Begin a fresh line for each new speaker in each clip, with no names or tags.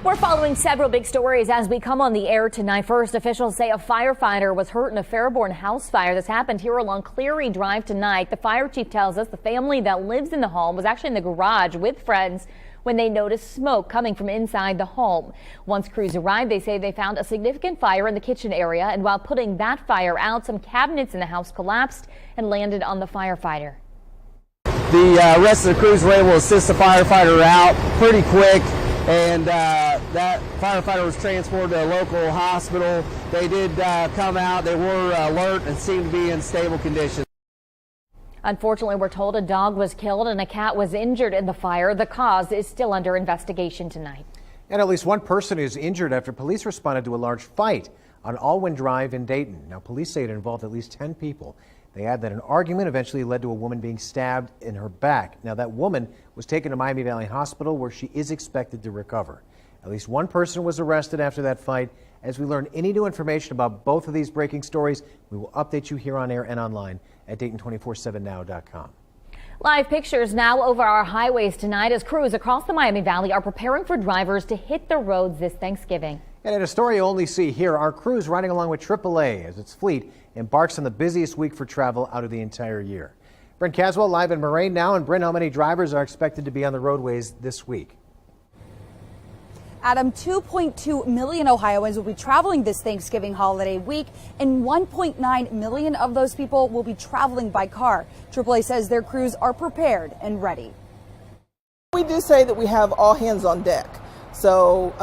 We're following several big stories as we come on the air tonight. First, officials say a firefighter was hurt in a Fairborn house fire. This happened here along Cleary Drive tonight. The fire chief tells us the family that lives in the home was actually in the garage with friends when they noticed smoke coming from inside the home. Once crews arrived, they say they found a significant fire in the kitchen area, and while putting that fire out, some cabinets in the house collapsed and landed on the firefighter.
The rest of the crews were able to assist the firefighter out pretty quick, and that firefighter was transported to a local hospital. They did come out. They were alert and seemed to be in stable condition.
Unfortunately, we're told a dog was killed and a cat was injured in the fire. The cause is still under investigation tonight.
And at least one person is injured after police responded to a large fight on Alwyn Drive in Dayton. Now, police say it involved at least 10 people. They add that an argument eventually led to a woman being stabbed in her back. Now, that woman was taken to Miami Valley Hospital, where she is expected to recover. At least one person was arrested after that fight. As we learn any new information about both of these breaking stories, we will update you here on air and online at Dayton247now.com.
Live pictures now over our highways tonight as crews across the Miami Valley are preparing for drivers to hit the roads this Thanksgiving. And in a story you only see here, our crews riding along with AAA as its fleet embarks on the busiest week for travel out of the entire year. Brent Caswell live in Moraine now. And Brent, how many drivers are expected to be on the roadways this week?
Adam, 2.2 million Ohioans will be traveling this Thanksgiving holiday week, and 1.9 million of those people will be traveling by car. AAA says their crews are prepared and ready.
We do say that we have all hands on deck. So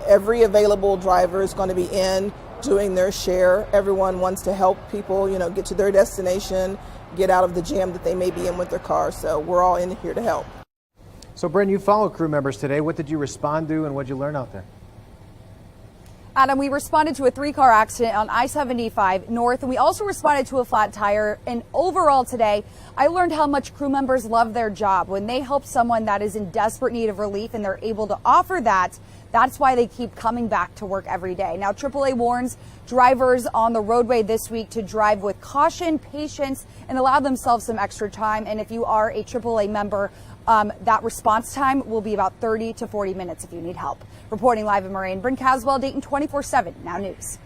every available driver is going to be in doing their share. Everyone wants to help people, get to their destination, get out of the jam that they may be in with their car. So we're all in here to help.
So, Brent, you followed crew members today. What did you respond to and what did you learn out there?
Adam, we responded to a 3-car accident on I-75 North, and we also responded to a flat tire. And overall today, I learned how much crew members love their job. When they help someone that is in desperate need of relief and they're able to offer that, that's why they keep coming back to work every day. Now, AAA warns drivers on the roadway this week to drive with caution, patience, and allow themselves some extra time. And if you are a AAA member, that response time will be about 30 to 40 minutes if you need help. Reporting live in Moraine, Brent Caswell, Dayton 24/7 Now News.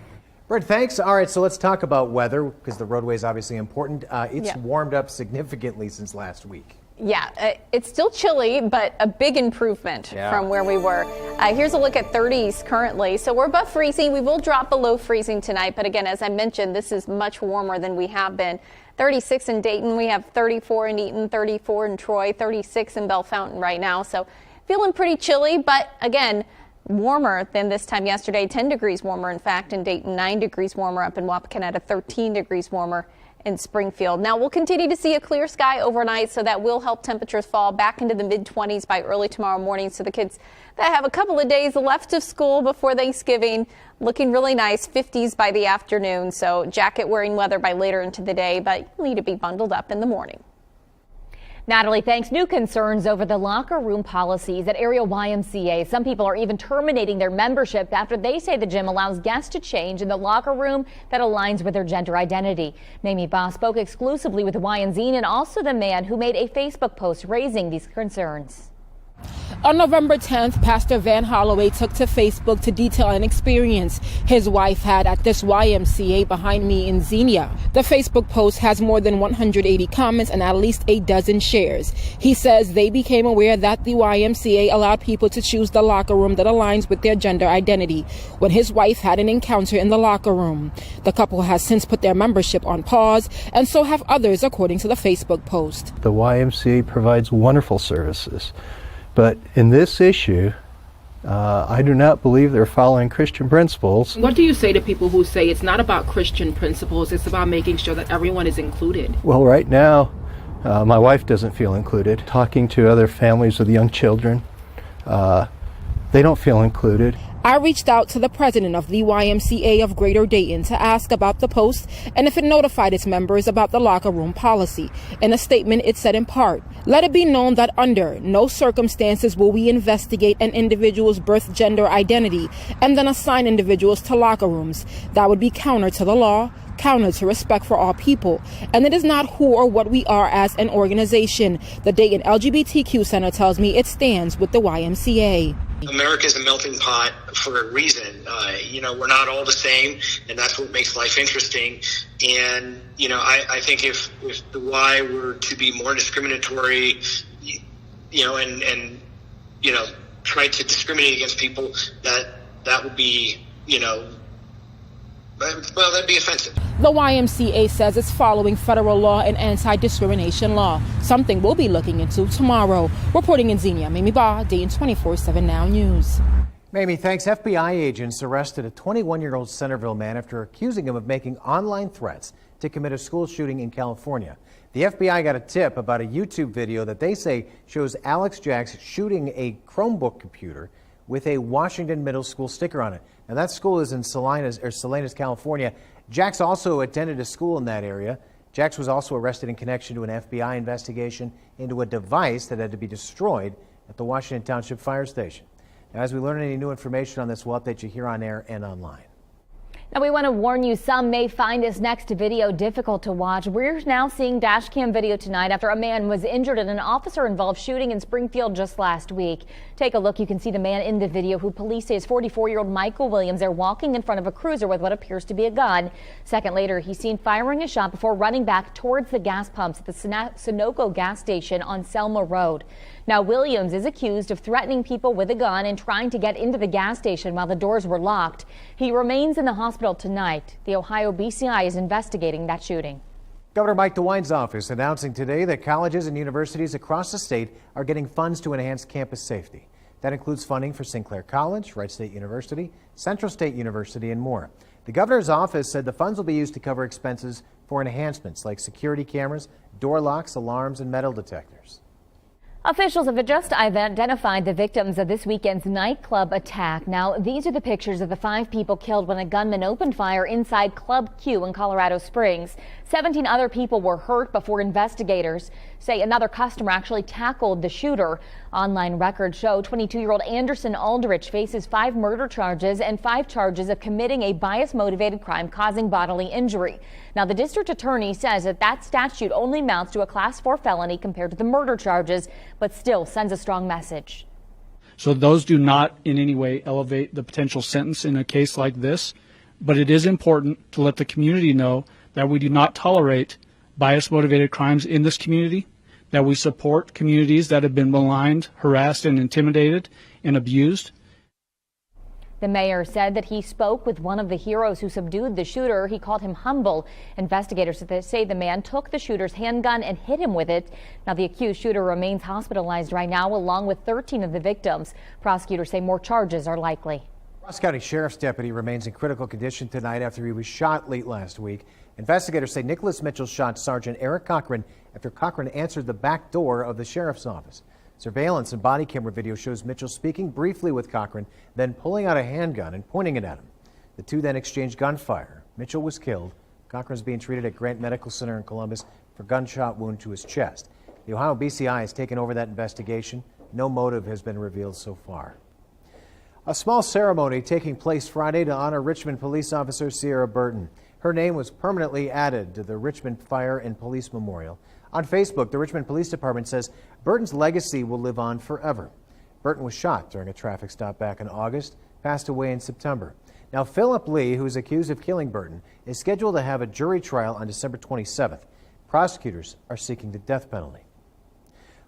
Brent, thanks. All right, so let's talk about weather because the roadway is obviously important. It's warmed up significantly since last week.
Yeah, it's still chilly, but a big improvement from where we were. Here's a look at 30s currently. So we're above freezing. We will drop below freezing tonight. But again, as I mentioned, this is much warmer than we have been. 36 in Dayton. We have 34 in Eaton, 34 in Troy, 36 in Bellefontaine right now. So feeling pretty chilly, but again, warmer than this time yesterday. 10 degrees warmer, in fact, in Dayton, 9 degrees warmer up in Wapakoneta, 13 degrees warmer in Springfield. Now we'll continue to see a clear sky overnight, so that will help temperatures fall back into the mid-20s by early tomorrow morning. So the kids that have a couple of days left of school before Thanksgiving, looking really nice, 50s by the afternoon. So jacket wearing weather by later into the day, but you'll need to be bundled up in the morning.
Natalie, thanks. New concerns over the locker room policies at area YMCA. Some people are even terminating their membership after they say the gym allows guests to change in the locker room that aligns with their gender identity. Mamie Boss spoke exclusively with YNZ and also the man who made a Facebook post raising these concerns.
On November 10th, Pastor Van Holloway took to Facebook to detail an experience his wife had at this YMCA behind me in Xenia. The Facebook post has more than 180 comments and at least a dozen shares. He says they became aware that the YMCA allowed people to choose the locker room that aligns with their gender identity when his wife had an encounter in the locker room. The couple has since put their membership on pause, and so have others, according to the Facebook post.
The YMCA provides wonderful services. But in this issue, I do not believe they're following Christian principles.
What do you say to people who say it's not about Christian principles, it's about making sure that everyone is included?
Well, right now, my wife doesn't feel included. Talking to other families with young children, they don't feel included.
I reached out to the president of the YMCA of Greater Dayton to ask about the post and if it notified its members about the locker room policy. In a statement, it said in part, "Let it be known that under no circumstances will we investigate an individual's birth gender identity and then assign individuals to locker rooms. That would be counter to the law, counter to respect for all people, and it is not who or what we are as an organization. The Dayton LGBTQ Center tells me it stands with the YMCA."
America's a melting pot for a reason. We're not all the same, and that's what makes life interesting. And, I think if the Y were to be more discriminatory, and try to discriminate against people, that would be, that'd be offensive.
The YMCA says it's following federal law and anti-discrimination law, something we'll be looking into tomorrow. Reporting in Xenia, Mamie Ba, Dayton 24/7 Now News.
Mamie, thanks. FBI agents arrested a 21-year-old Centerville man after accusing him of making online threats to commit a school shooting in California. The FBI got a tip about a YouTube video that they say shows Alex Jacks shooting a Chromebook computer with a Washington Middle School sticker on it. Now, that school is in Salinas, California. Jacks also attended a school in that area. Jacks was also arrested in connection to an FBI investigation into a device that had to be destroyed at the Washington Township Fire Station. Now, as we learn any new information on this, we'll update you here on air and online.
Now, we want to warn you, some may find this next video difficult to watch. We're now seeing dash cam video tonight after a man was injured in an officer-involved shooting in Springfield just last week. Take a look. You can see the man in the video who police say is 44-year-old Michael Williams. They're walking in front of a cruiser with what appears to be a gun. A second later, he's seen firing a shot before running back towards the gas pumps at the Sunoco gas station on Selma Road. Now, Williams is accused of threatening people with a gun and trying to get into the gas station while the doors were locked. He remains in the hospital tonight. The Ohio BCI is investigating that shooting.
Governor Mike DeWine's office announcing today that colleges and universities across the state are getting funds to enhance campus safety. That includes funding for Sinclair College, Wright State University, Central State University, and more. The governor's office said the funds will be used to cover expenses for enhancements like security cameras, door locks, alarms, and metal detectors.
Officials have just identified the victims of this weekend's nightclub attack. Now, these are the pictures of the 5 people killed when a gunman opened fire inside Club Q in Colorado Springs. 17 other people were hurt before investigators say another customer actually tackled the shooter. Online records show 22-year-old Anderson Aldrich faces 5 murder charges and 5 charges of committing a bias-motivated crime causing bodily injury. Now, the district attorney says that statute only amounts to a Class 4 felony compared to the murder charges, but still sends a strong message.
So those do not in any way elevate the potential sentence in a case like this, but it is important to let the community know that we do not tolerate bias-motivated crimes in this community, that we support communities that have been maligned, harassed, and intimidated and abused.
The mayor said that he spoke with one of the heroes who subdued the shooter. He called him humble. Investigators say the man took the shooter's handgun and hit him with it. Now, the accused shooter remains hospitalized right now, along with 13 of the victims. Prosecutors say more charges are likely.
Ross County Sheriff's deputy remains in critical condition tonight after he was shot late last week. Investigators say Nicholas Mitchell shot Sergeant Eric Cochran after Cochran answered the back door of the sheriff's office. Surveillance and body camera video shows Mitchell speaking briefly with Cochran, then pulling out a handgun and pointing it at him. The two then exchanged gunfire. Mitchell was killed. Cochran is being treated at Grant Medical Center in Columbus for a gunshot wound to his chest. The Ohio BCI has taken over that investigation. No motive has been revealed so far. A small ceremony taking place Friday to honor Richmond police officer Sierra Burton. Her name was permanently added to the Richmond Fire and Police Memorial. On Facebook, the Richmond Police Department says Burton's legacy will live on forever. Burton was shot during a traffic stop back in August, passed away in September. Now, Philip Lee, who is accused of killing Burton, is scheduled to have a jury trial on December 27th. Prosecutors are seeking the death penalty.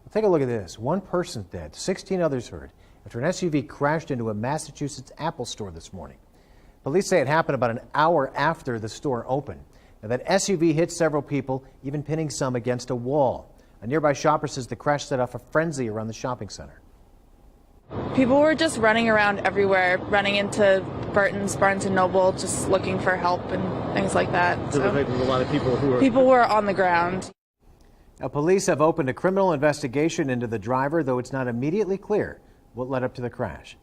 Well, take a look at this. 1 person dead, 16 others hurt after an SUV crashed into a Massachusetts Apple store this morning. Police say it happened about an hour after the store opened. Now, that SUV hit several people, even pinning some against a wall. A nearby shopper says the crash set off a frenzy around the shopping center.
People were just running around everywhere, running into Burton's, Barnes & Noble, just looking for help and things like that. So
a lot of
people were on the ground.
Now, police have opened a criminal investigation into the driver, though it's not immediately clear what led up to the crash.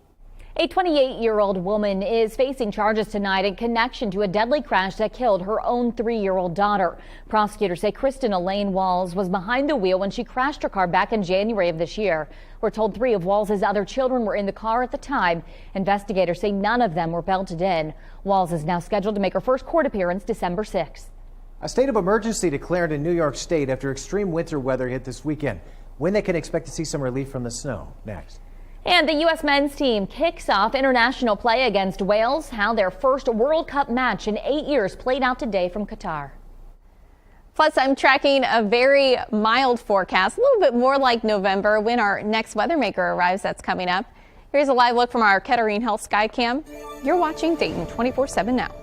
A 28-year-old woman is facing charges tonight in connection to a deadly crash that killed her own 3-year-old daughter. Prosecutors say Kristen Elaine Walls was behind the wheel when she crashed her car back in January of this year. We're told 3 of Walls' other children were in the car at the time. Investigators say none of them were belted in. Walls is now scheduled to make her first court appearance December 6th.
A state of emergency declared in New York State after extreme winter weather hit this weekend. When they can expect to see some relief from the snow. Next.
And the U.S. men's team kicks off international play against Wales. How their first World Cup match in 8 years played out today from Qatar.
Plus, I'm tracking a very mild forecast, a little bit more like November when our next weather maker arrives. That's coming up. Here's a live look from our Kettering Health Skycam. You're watching Dayton 24/7 now.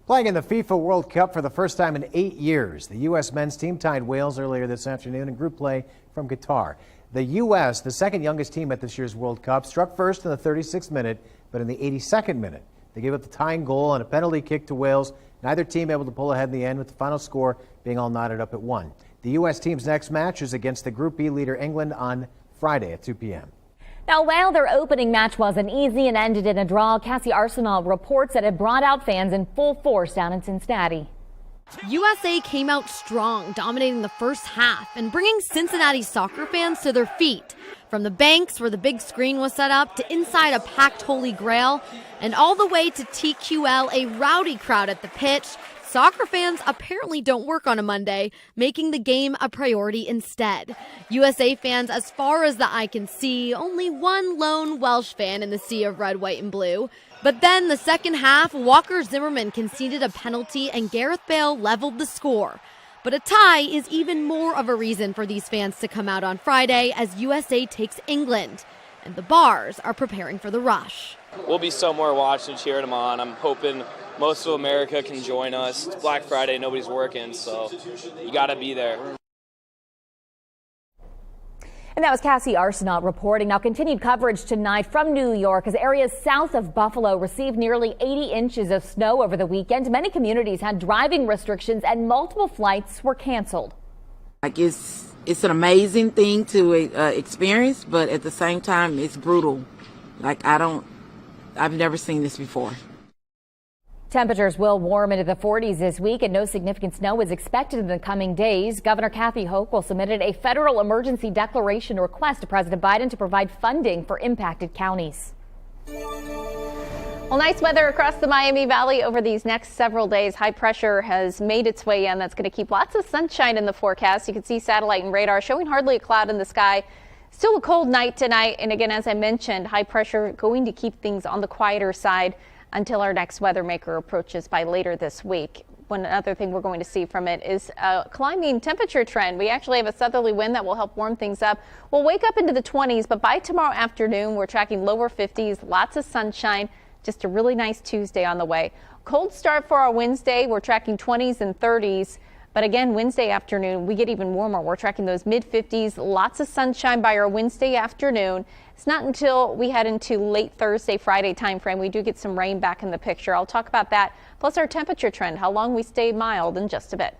Playing in the FIFA World Cup for the first time in 8 years, the U.S. men's team tied Wales earlier this afternoon in group play from Qatar. The U.S., the second youngest team at this year's World Cup, struck first in the 36th minute, but in the 82nd minute, they gave up the tying goal on a penalty kick to Wales. Neither team able to pull ahead in the end, with the final score being all knotted up at 1. The U.S. team's next match is against the Group B leader England on Friday at 2 p.m.
Now, while their opening match wasn't easy and ended in a draw, Cassie Arsenal reports that it brought out fans in full force down in Cincinnati.
USA came out strong, dominating the first half and bringing Cincinnati soccer fans to their feet. From the banks where the big screen was set up to inside a packed Holy Grail and all the way to TQL, a rowdy crowd at the pitch. Soccer fans apparently don't work on a Monday, making the game a priority instead. USA fans, as far as the eye can see, only one lone Welsh fan in the sea of red, white, and blue. But then the second half, Walker Zimmerman conceded a penalty and Gareth Bale leveled the score. But a tie is even more of a reason for these fans to come out on Friday as USA takes England. And the bars are preparing for the rush.
We'll be somewhere watching and cheering them on. I'm hoping most of America can join us. It's Black Friday, nobody's working, so you got to be there.
And that was Cassie Arsenault reporting. Now, continued coverage tonight from New York as areas south of Buffalo received nearly 80 inches of snow over the weekend. Many communities had driving restrictions and multiple flights were canceled.
Like it's an amazing thing to experience, but at the same time, it's brutal. Like I've never seen this before.
Temperatures will warm into the 40s this week and no significant snow is expected in the coming days. Governor Kathy Hochul submitted a federal emergency declaration request to President Biden to provide funding for impacted counties.
Well, nice weather across the Miami Valley over these next several days. High pressure has made its way in. That's going to keep lots of sunshine in the forecast. You can see satellite and radar showing hardly a cloud in the sky. Still a cold night tonight. And again, as I mentioned, high pressure going to keep things on the quieter side until our next weather maker approaches by later this week. One other thing we're going to see from it is a climbing temperature trend. We actually have a southerly wind that will help warm things up. We'll wake up into the 20s, but by tomorrow afternoon, we're tracking lower 50s, lots of sunshine, just a really nice Tuesday on the way. Cold start for our Wednesday. We're tracking 20s and 30s. But again, Wednesday afternoon, we get even warmer. We're tracking those mid-50s, lots of sunshine by our Wednesday afternoon. It's not until we head into late Thursday, Friday timeframe we do get some rain back in the picture. I'll talk about that, plus our temperature trend, how long we stay mild in just a bit.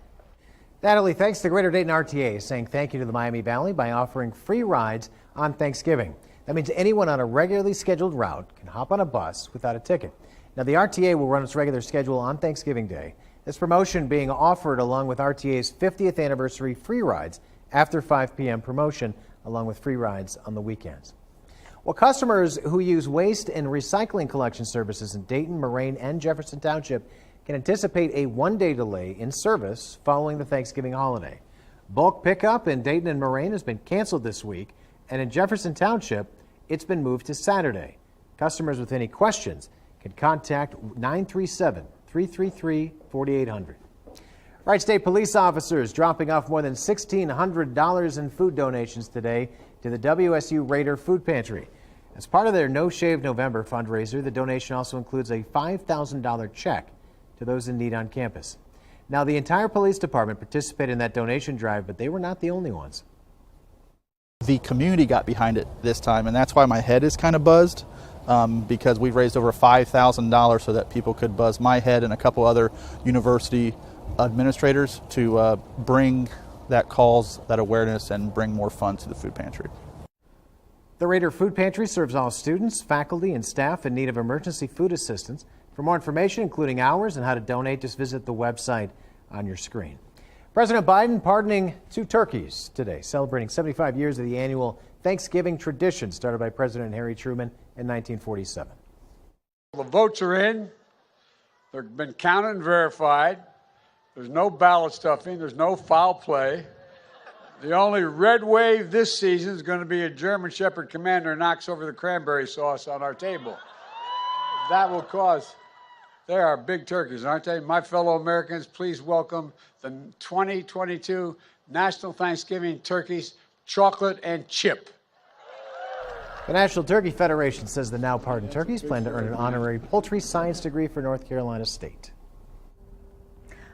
Natalie, thanks to Greater Dayton RTA saying thank you to the Miami Valley by offering free rides on Thanksgiving. That means anyone on a regularly scheduled route can hop on a bus without a ticket. Now, the RTA will run its regular schedule on Thanksgiving Day. This promotion being offered along with RTA's 50th anniversary free rides after 5 p.m. promotion, along with free rides on the weekends. Well, customers who use waste and recycling collection services in Dayton, Moraine, and Jefferson Township can anticipate a one-day delay in service following the Thanksgiving holiday. Bulk pickup in Dayton and Moraine has been canceled this week, and in Jefferson Township, it's been moved to Saturday. Customers with any questions can contact 937-333-4800. Right, state police officers dropping off more than $1,600 in food donations today to the WSU Raider Food Pantry. As part of their No Shave November fundraiser, the donation also includes a $5,000 check to those in need on campus. Now, the entire police department participated in that donation drive, but they were not the only ones.
The community got behind it this time, and that's why my head is kind of buzzed, because we raised over $5,000 so that people could buzz my head and a couple other university administrators to bring that cause, that awareness, and bring more funds to the food pantry.
The Raider Food Pantry serves all students, faculty, and staff in need of emergency food assistance. For more information, including hours and how to donate, just visit the website on your screen. President Biden pardoning 2 turkeys today, celebrating 75 years of the annual Thanksgiving tradition started by President Harry Truman in 1947.
The votes are in. They've been counted and verified. There's no ballot stuffing. There's no foul play. The only red wave this season is going to be a German Shepherd Commander knocks over the cranberry sauce on our table. That will cause. They are big turkeys, aren't they? My fellow Americans, please welcome the 2022 National Thanksgiving Turkeys, chocolate and chip.
The National Turkey Federation says the now pardoned turkeys plan to earn an honorary poultry science degree for North Carolina State.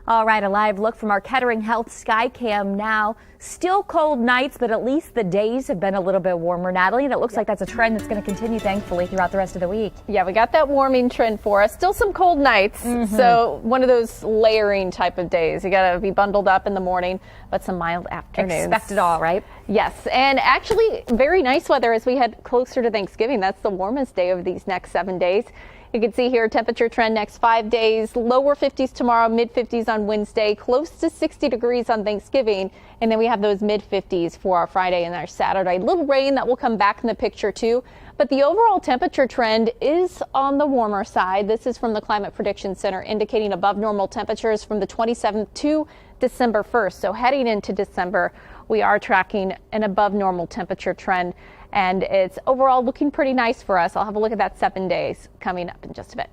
All right, a live look from our Kettering Health Skycam now. Still cold nights, but at least the days have been a little bit warmer, Natalie, and it looks like that's a trend that's going to continue, thankfully, throughout the rest of the week.
Yeah, we got that warming trend for us. Still some cold nights, so one of those layering type of days. You got to be bundled up in the morning, but some mild afternoons.
Expect it all, right?
Yes, and actually very nice weather as we head closer to Thanksgiving. That's the warmest day of these next 7 days. You can see here temperature trend next 5 days, lower 50s tomorrow, mid 50s on Wednesday, close to 60 degrees on Thanksgiving. And then we have those mid 50s for our Friday and our Saturday. Little rain that will come back in the picture too. But the overall temperature trend is on the warmer side. This is from the Climate Prediction Center indicating above normal temperatures from the 27th to December 1st. So heading into December, we are tracking an above normal temperature trend. And it's overall looking pretty nice for us. I'll have a look at that 7 days coming up in just a bit.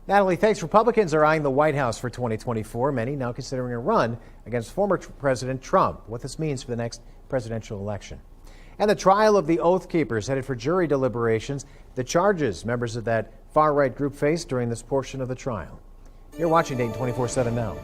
Natalie, thanks. Republicans are eyeing the White House for 2024. Many now considering a run against former President Trump. What this means for the next presidential election. And the trial of the Oath Keepers headed for jury deliberations. The charges members of that far-right group faced during this portion of the trial. You're watching Dayton 24/7 now.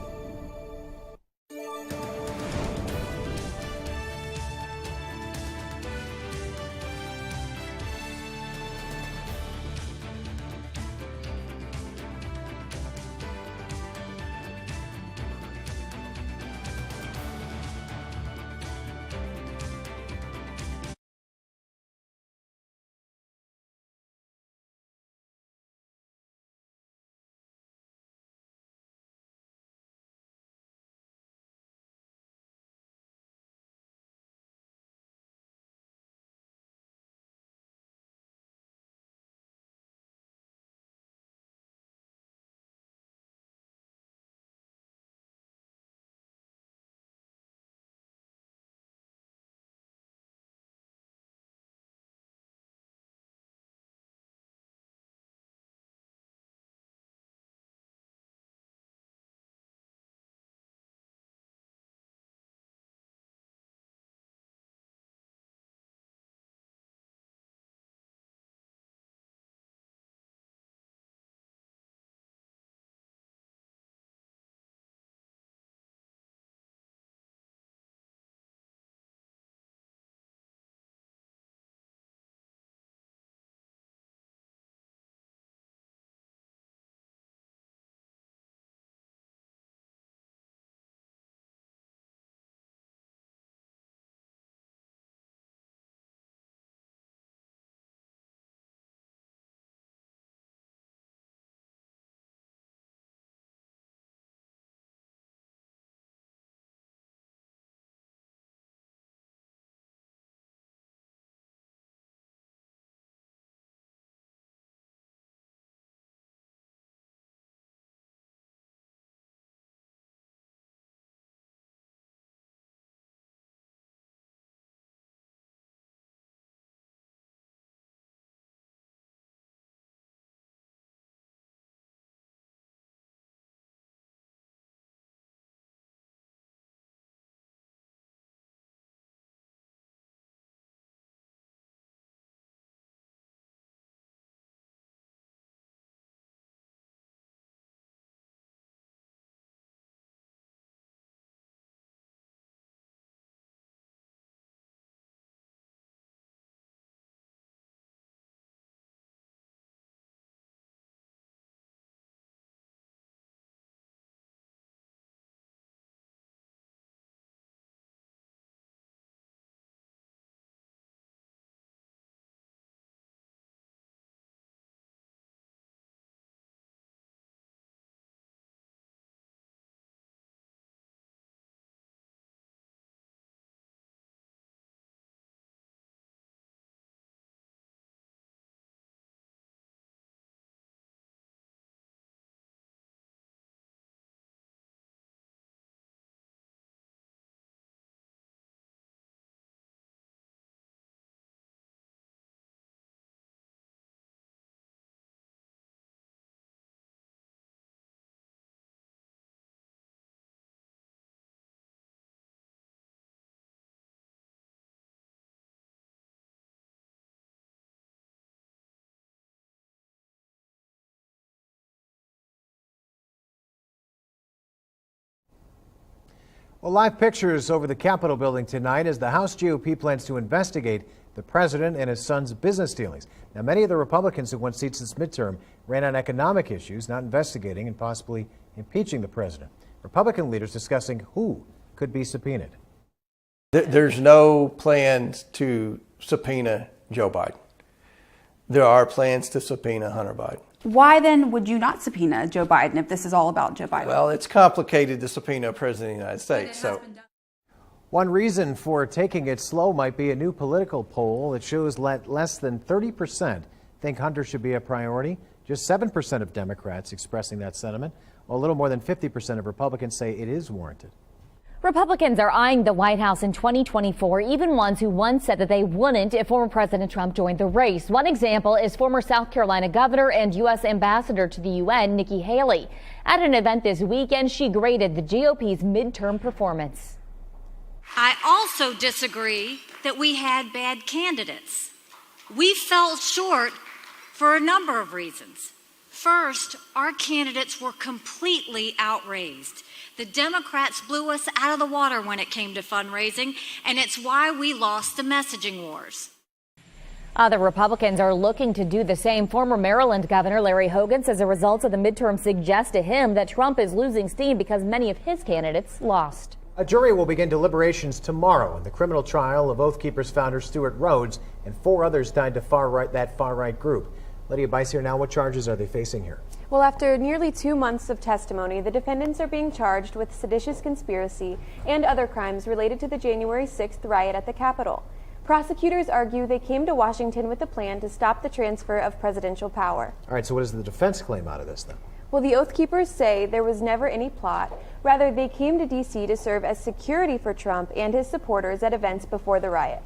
Well, live pictures over the Capitol building tonight as the House GOP plans to investigate the president and his son's business dealings. Now, many of the Republicans who won seats this midterm ran on economic issues, not investigating and possibly impeaching the president. Republican leaders discussing who could be subpoenaed.
There's no plans to subpoena Joe Biden. There are plans to subpoena Hunter Biden.
Why then would you not subpoena Joe Biden if this is all about Joe Biden?
Well, it's complicated to subpoena a president of the United States.
One reason for taking it slow might be a new political poll that shows less than 30% think Hunter should be a priority. Just 7% of Democrats expressing that sentiment, while a little more than 50% of Republicans say it is warranted.
Republicans are eyeing the White House in 2024, even ones who once said that they wouldn't if former President Trump joined the race. One example is former South Carolina governor and U.S. ambassador to the UN, Nikki Haley. At an event this weekend, she graded the GOP's midterm performance.
I also disagree that we had bad candidates. We fell short for a number of reasons. First, our candidates were completely outraised. The Democrats blew us out of the water when it came to fundraising, and it's why we lost the messaging wars.
Other Republicans are looking to do the same. Former Maryland Governor Larry Hogan says the results of the midterm suggest to him that Trump is losing steam because many of his candidates lost.
A jury will begin deliberations tomorrow in the criminal trial of Oath Keepers founder Stuart Rhodes and 4 others tied to that far-right group. Lydia Bice here now. What charges are they facing here?
Well, after nearly 2 months of testimony, the defendants are being charged with seditious conspiracy and other crimes related to the January 6th riot at the Capitol. Prosecutors argue they came to Washington with a plan to stop the transfer of presidential power.
All right, so what does the defense claim out of this then?
Well, the Oath Keepers say there was never any plot. Rather, they came to D.C. to serve as security for Trump and his supporters at events before the riot.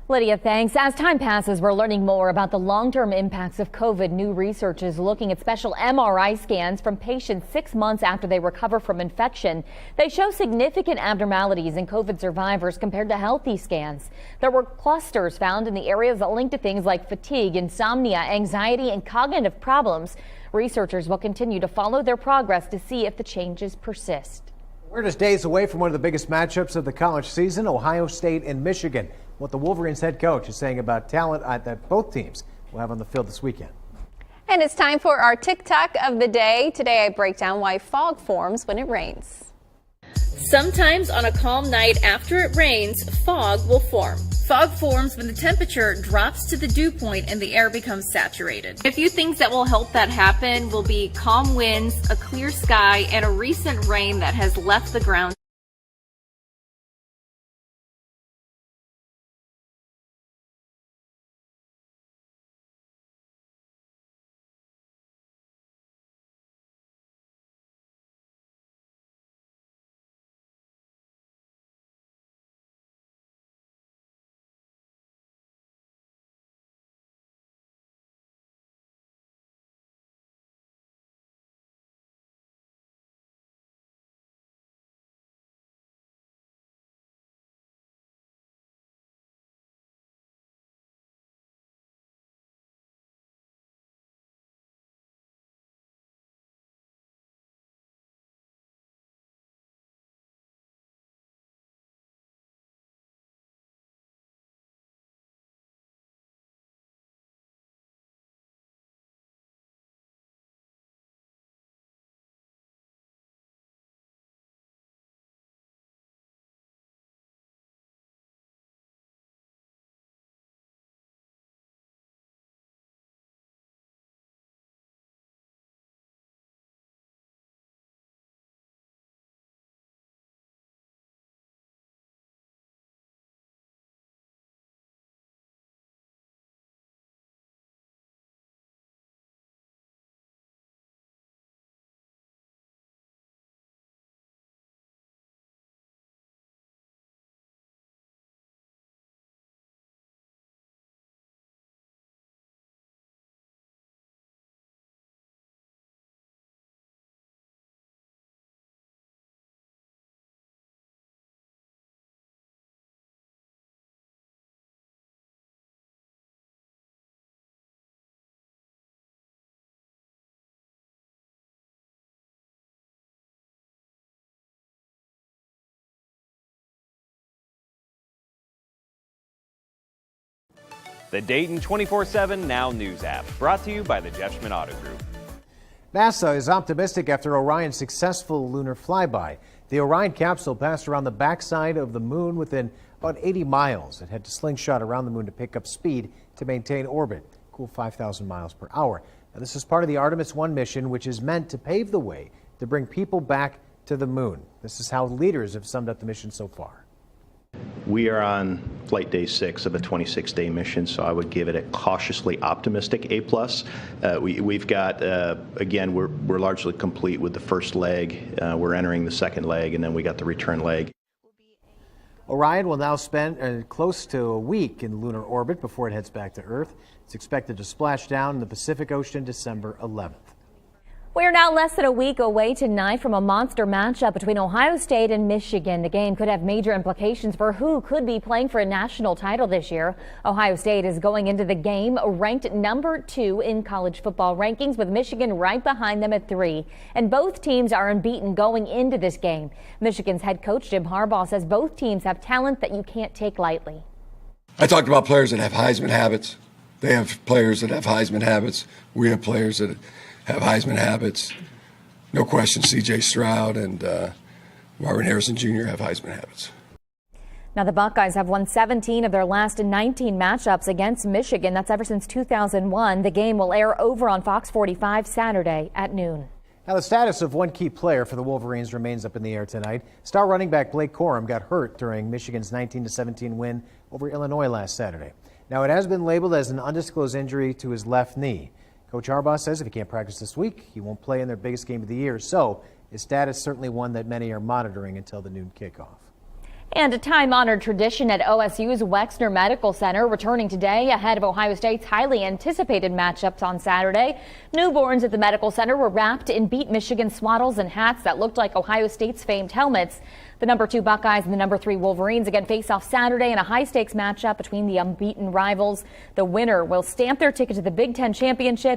Lydia, thanks. As time passes, we're learning more about the long-term impacts of COVID. New research is looking at special MRI scans from patients 6 months after they recover from infection. They show significant abnormalities in COVID survivors compared to healthy scans. There were clusters found in the areas that link to things like fatigue, insomnia, anxiety, and cognitive problems. Researchers will continue to follow their progress to see if the changes persist.
We're just days away from one of the biggest matchups of the college season, Ohio State and Michigan. What the Wolverines head coach is saying about talent that both teams will have on the field this weekend.
And it's time for our TikTok of the day. Today I break down why fog forms when it rains.
Sometimes on a calm night after it rains, fog will form. Fog forms when the temperature drops to the dew point and the air becomes saturated. A few things that will help that happen will be calm winds, a clear sky, and a recent rain that has left the ground.
The Dayton 24/7 Now News app, brought to you by the Jeff Schmidt Auto Group.
NASA is optimistic after Orion's successful lunar flyby. The Orion capsule passed around the backside of the moon within about 80 miles. It had to slingshot around the moon to pick up speed to maintain orbit, cool 5,000 miles per hour. Now, this is part of the Artemis 1 mission, which is meant to pave the way to bring people back to the moon. This is how leaders have summed up the mission so far.
We are on flight day 6 of a 26-day mission, so I would give it a cautiously optimistic A+. We've got, again, we're largely complete with the first leg. We're entering the second leg, and then we got the return leg.
Orion will now spend close to a week in lunar orbit before it heads back to Earth. It's expected to splash down in the Pacific Ocean December 11th.
We're now less than a week away tonight from a monster matchup between Ohio State and Michigan. The game could have major implications for who could be playing for a national title this year. Ohio State is going into the game ranked number 2 in college football rankings, with Michigan right behind them at 3. And both teams are unbeaten going into this game. Michigan's head coach Jim Harbaugh says both teams have talent that you can't take lightly.
I talked about players that have Heisman habits. They have players that have Heisman habits. We have players that have Heisman habits. No question, C.J. Stroud and Marvin Harrison Jr. have Heisman habits.
Now, the Buckeyes have won 17 of their last 19 matchups against Michigan. That's ever since 2001. The game will air over on Fox 45 Saturday at noon.
Now, the status of one key player for the Wolverines remains up in the air tonight. Star running back Blake Corum got hurt during Michigan's 19-17 win over Illinois last Saturday. Now, it has been labeled as an undisclosed injury to his left knee. Coach Harbaugh says if he can't practice this week, he won't play in their biggest game of the year. So his status certainly one that many are monitoring until the noon kickoff.
And a time-honored tradition at OSU's Wexner Medical Center returning today ahead of Ohio State's highly anticipated matchups on Saturday. Newborns at the medical center were wrapped in Beat Michigan swaddles and hats that looked like Ohio State's famed helmets. The number 2 Buckeyes and the number 3 Wolverines again face off Saturday in a high-stakes matchup between the unbeaten rivals. The winner will stamp their ticket to the Big Ten championship.